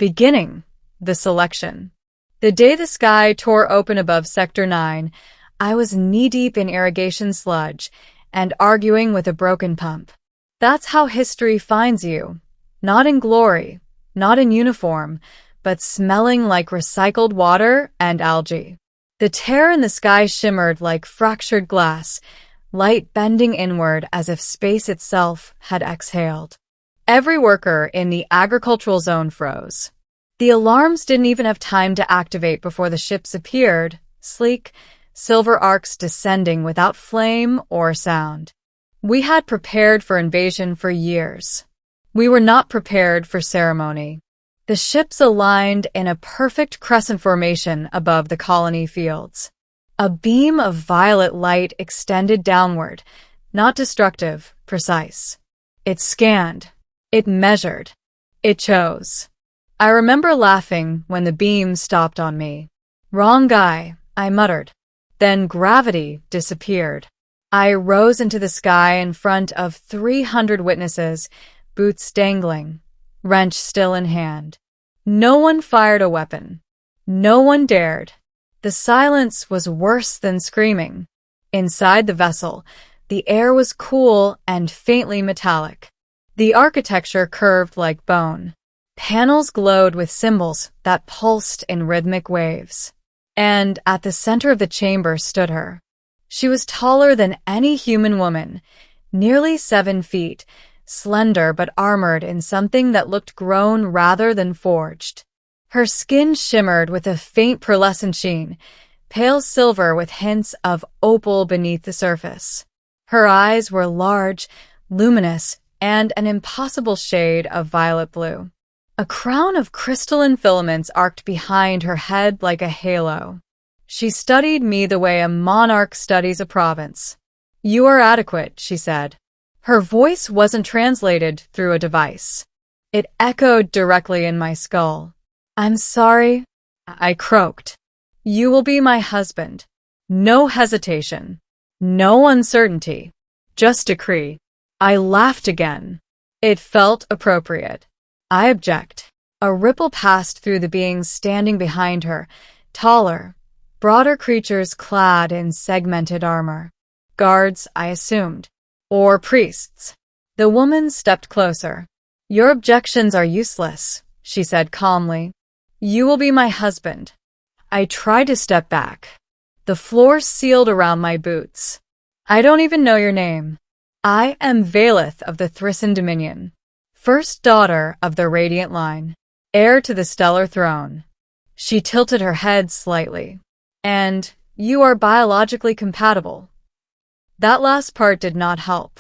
Beginning the selection. The day the sky tore open above Sector 9, I was knee-deep in irrigation sludge and arguing with a broken pump. That's how history finds you. Not in glory, not in uniform, but smelling like recycled water and algae. The tear in the sky shimmered like fractured glass, light bending inward as if space itself had exhaled. Every worker in the agricultural zone froze. The alarms didn't even have time to activate before the ships appeared, sleek, silver arcs descending without flame or sound. We had prepared for invasion for years. We were not prepared for ceremony. The ships aligned in a perfect crescent formation above the colony fields. A beam of violet light extended downward, not destructive, precise. It scanned. It measured. It chose. I remember laughing when the beam stopped on me. "Wrong guy," I muttered. Then gravity disappeared. I rose into the sky in front of 300 witnesses, boots dangling, wrench still in hand. No one fired a weapon. No one dared. The silence was worse than screaming. Inside the vessel, the air was cool and faintly metallic. The architecture curved like bone. Panels glowed with symbols that pulsed in rhythmic waves. And at the center of the chamber stood her. She was taller than any human woman, nearly 7 feet, slender but armored in something that looked grown rather than forged. Her skin shimmered with a faint pearlescent sheen, pale silver with hints of opal beneath the surface. Her eyes were large, luminous, and an impossible shade of violet blue. A crown of crystalline filaments arced behind her head like a halo. She studied me the way a monarch studies a province. "You are adequate," she said. Her voice wasn't translated through a device. It echoed directly in my skull. "I'm sorry," I croaked. "You will be my husband. No hesitation. No uncertainty. Just decree." I laughed again. It felt appropriate. "I object." A ripple passed through the beings standing behind her, taller, broader creatures clad in segmented armor. Guards, I assumed. Or priests. The woman stepped closer. "Your objections are useless," she said calmly. "You will be my husband." I tried to step back. The floor sealed around my boots. "I don't even know your name." "I am Valeth of the Thrissan Dominion, first daughter of the Radiant Line, heir to the Stellar Throne." She tilted her head slightly. "And you are biologically compatible." That last part did not help.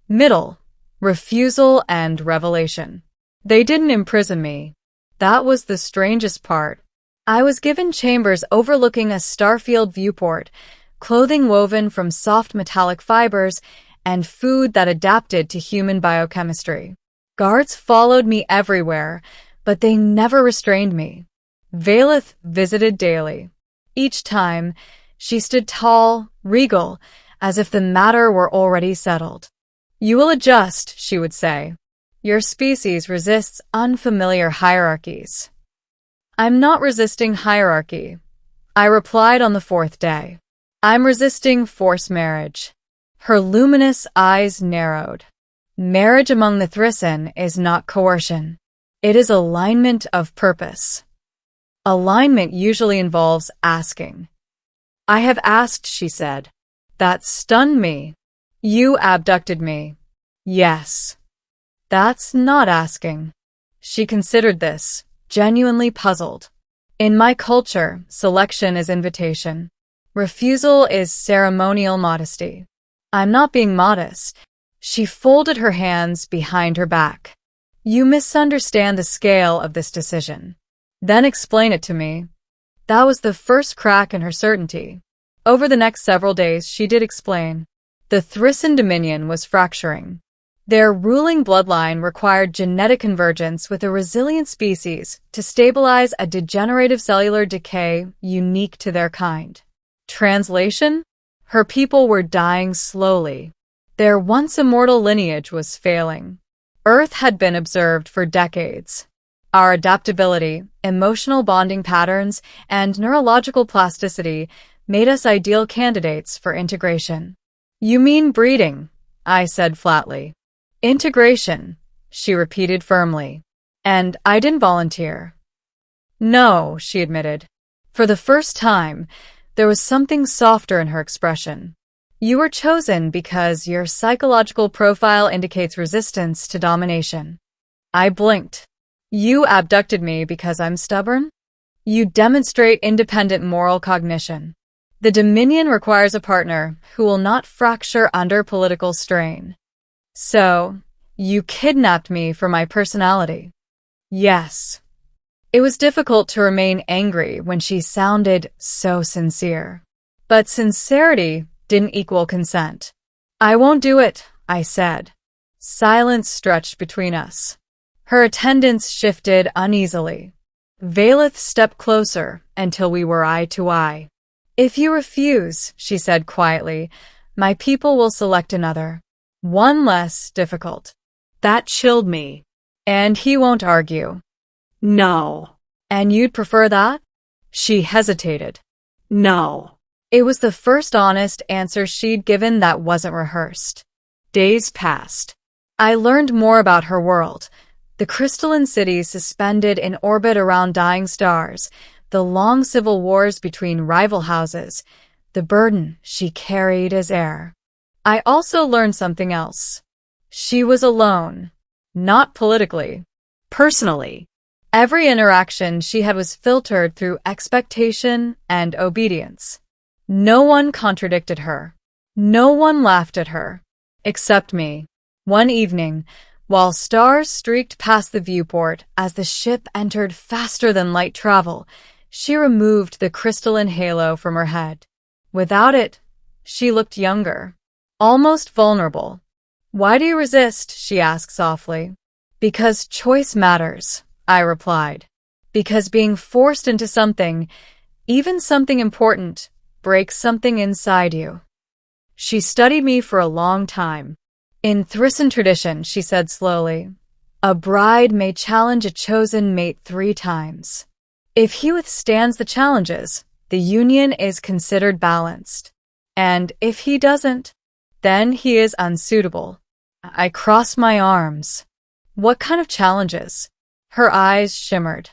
Middle, refusal and revelation. They didn't imprison me. That was the strangest part. I was given chambers overlooking a starfield viewport, clothing woven from soft metallic fibers, and food that adapted to human biochemistry. Guards followed me everywhere, but they never restrained me. Valeth visited daily. Each time, she stood tall, regal, as if the matter were already settled. "You will adjust," she would say. "Your species resists unfamiliar hierarchies." "I'm not resisting hierarchy," I replied on the 4th day. "I'm resisting forced marriage." Her luminous eyes narrowed. Marriage among the Thrissan is not coercion. It is alignment of purpose. Alignment usually involves asking. "I have asked," she said. That stunned me. "You abducted me." "Yes." "That's not asking." She considered this, genuinely puzzled. "In my culture, selection is invitation. Refusal is ceremonial modesty." "I'm not being modest." She folded her hands behind her back. "You misunderstand the scale of this decision." "Then explain it to me." That was the first crack in her certainty. Over the next several days, she did explain. The Thrissan Dominion was fracturing. Their ruling bloodline required genetic convergence with a resilient species to stabilize a degenerative cellular decay unique to their kind. Translation? Her people were dying slowly. Their once immortal lineage was failing. Earth had been observed for decades. Our adaptability, emotional bonding patterns, and neurological plasticity made us ideal candidates for integration. You mean breeding? I said flatly. Integration, she repeated firmly. And I didn't volunteer. No, she admitted. For the first time, there was something softer in her expression. You were chosen because your psychological profile indicates resistance to domination. I blinked. You abducted me because I'm stubborn? You demonstrate independent moral cognition. The Dominion requires a partner who will not fracture under political strain. So, you kidnapped me for my personality. Yes. It was difficult to remain angry when she sounded so sincere. But sincerity didn't equal consent. I won't do it, I said. Silence stretched between us. Her attendance shifted uneasily. Valeth stepped closer until we were eye to eye. If you refuse, she said quietly, my people will select another. One less difficult. That chilled me. And he won't argue. No. And you'd prefer that? She hesitated. No. It was the first honest answer she'd given that wasn't rehearsed. Days passed. I learned more about her world. The crystalline cities suspended in orbit around dying stars, the long civil wars between rival houses, the burden she carried as heir. I also learned something else. She was alone. Not politically. Personally. Every interaction she had was filtered through expectation and obedience. No one contradicted her. No one laughed at her. Except me. One evening, while stars streaked past the viewport as the ship entered faster than light travel, she removed the crystalline halo from her head. Without it, she looked younger. Almost vulnerable. Why do you resist? She asked softly. Because choice matters, I replied. Because being forced into something, even something important, breaks something inside you. She studied me for a long time. In Thrissan tradition, she said slowly, a bride may challenge a chosen mate 3 times. If he withstands the challenges, the union is considered balanced. And if he doesn't, then he is unsuitable. I crossed my arms. What kind of challenges? Her eyes shimmered.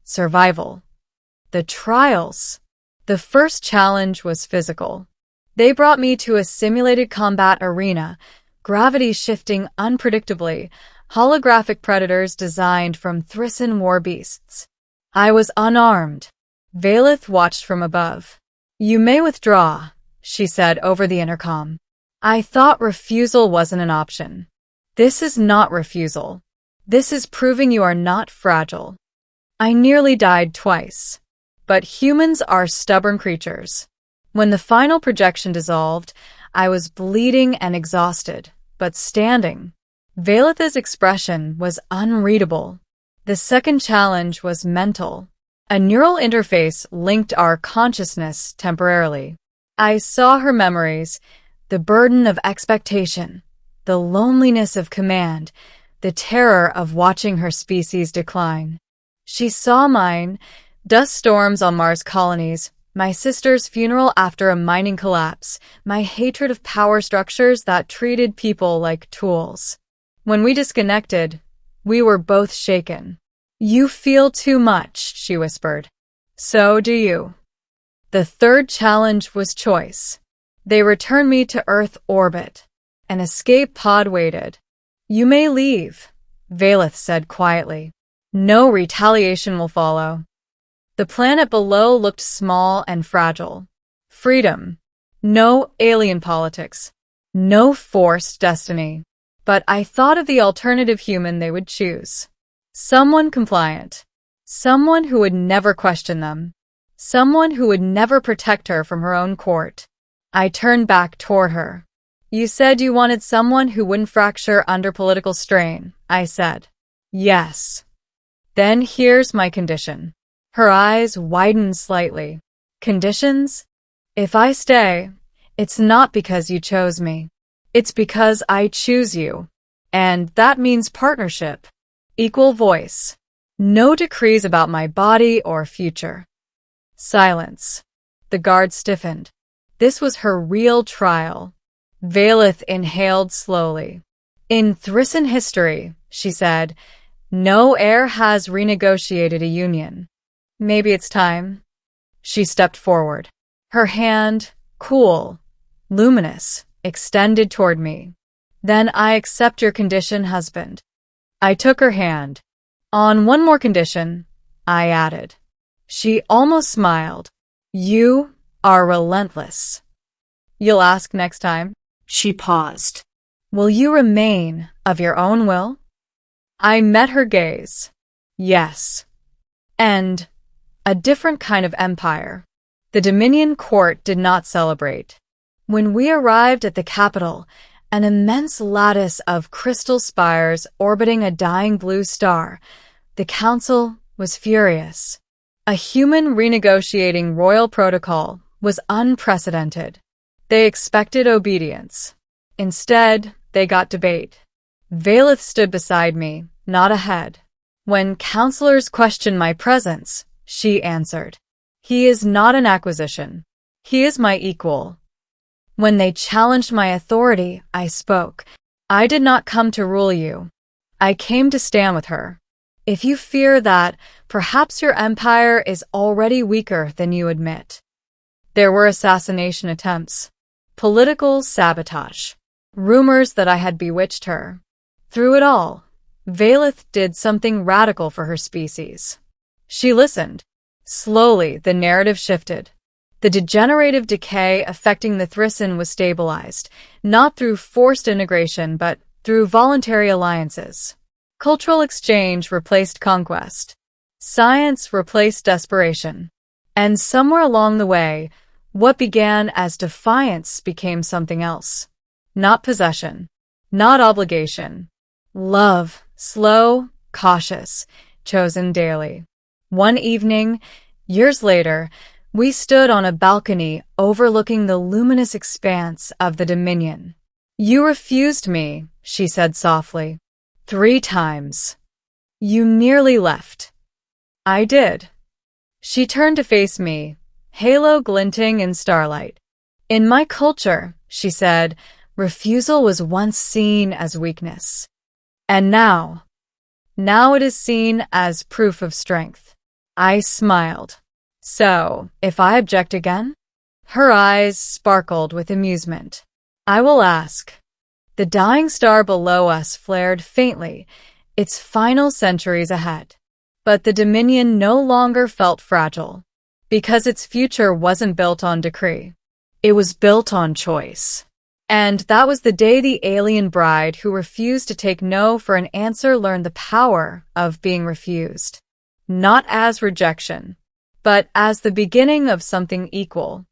Survival. The trials. The first challenge was physical. They brought me to a simulated combat arena, gravity shifting unpredictably, holographic predators designed from Thrissan war beasts. I was unarmed. Valeth watched from above. You may withdraw, she said over the intercom. I thought refusal wasn't an option. This is not refusal. This is proving you are not fragile. I nearly died twice. But humans are stubborn creatures. When the final projection dissolved, I was bleeding and exhausted, but standing. Valeth's expression was unreadable. The second challenge was mental. A neural interface linked our consciousness temporarily. I saw her memories, the burden of expectation, the loneliness of command, the terror of watching her species decline. She saw mine, dust storms on Mars colonies, my sister's funeral after a mining collapse, my hatred of power structures that treated people like tools. When we disconnected, we were both shaken. You feel too much, she whispered. So do you. The third challenge was choice. They returned me to Earth orbit. An escape pod waited. You may leave, Valeth said quietly. No retaliation will follow. The planet below looked small and fragile. Freedom. No alien politics. No forced destiny. But I thought of the alternative human they would choose. Someone compliant. Someone who would never question them. Someone who would never protect her from her own court. I turned back toward her. You said you wanted someone who wouldn't fracture under political strain, I said. Yes. Then here's my condition. Her eyes widened slightly. Conditions? If I stay, it's not because you chose me. It's because I choose you. And that means partnership. Equal voice. No decrees about my body or future. Silence. The guard stiffened. This was her real trial. Valeth inhaled slowly. In Thrissan history, she said, no heir has renegotiated a union. Maybe it's time. She stepped forward. Her hand, cool, luminous, extended toward me. Then I accept your condition, husband. I took her hand. On one more condition, I added. She almost smiled. You are relentless. You'll ask next time? She paused. Will you remain of your own will? I met her gaze. Yes. And a different kind of empire. The Dominion court did not celebrate. When we arrived at the capital, an immense lattice of crystal spires orbiting a dying blue star, the council was furious. A human renegotiating royal protocol was unprecedented. They expected obedience. Instead, they got debate. Valeth stood beside me, not ahead. When counselors questioned my presence, she answered, he is not an acquisition. He is my equal. When they challenged my authority, I spoke. I did not come to rule you. I came to stand with her. If you fear that, perhaps your empire is already weaker than you admit. There were assassination attempts, political sabotage, rumors that I had bewitched her. Through it all, Valeth did something radical for her species. She listened. Slowly, the narrative shifted. The degenerative decay affecting the Thrissan was stabilized, not through forced integration, but through voluntary alliances. Cultural exchange replaced conquest. Science replaced desperation. And somewhere along the way, what began as defiance became something else. Not possession, not obligation. Love, slow, cautious, chosen daily. One evening, years later, we stood on a balcony overlooking the luminous expanse of the Dominion. You refused me, she said softly. 3 times. You nearly left. I did. She turned to face me, halo glinting in starlight. In my culture, she said, refusal was once seen as weakness. And now it is seen as proof of strength. I smiled. So, if I object again? Her eyes sparkled with amusement. I will ask. The dying star below us flared faintly, its final centuries ahead. But the Dominion no longer felt fragile, because its future wasn't built on decree. It was built on choice. And that was the day the alien bride who refused to take no for an answer learned the power of being refused. Not as rejection, but as the beginning of something equal.